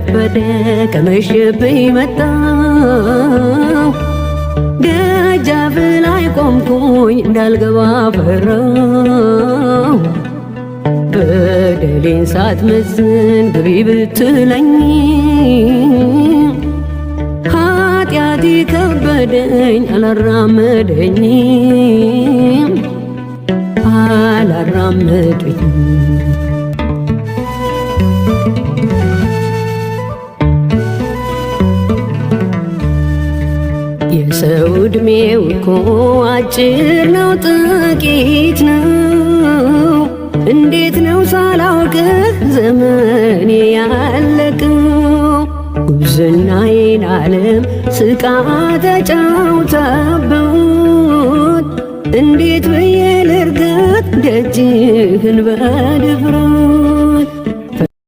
ረፈደ ከመሸብኝ መጣው ደጃፍ ላይ ቆምኩኝ እንዳልገባ ፈራው በደሌን ሳትመዝን ግቢ ብትለኝ ኃጢአቴ ከበደኝ አላራመደኝ የሰው ዕድሜው እኮ አጭር ነው ጥቂት ነው እንዴት ነው ሳላውቅህ ዘመኔ ያለቀው ጉብዝናዬን ዓለም ስቃ ተጫውታበት እንዴት ብዬ ልርገጥ ደጅህን በድፍረት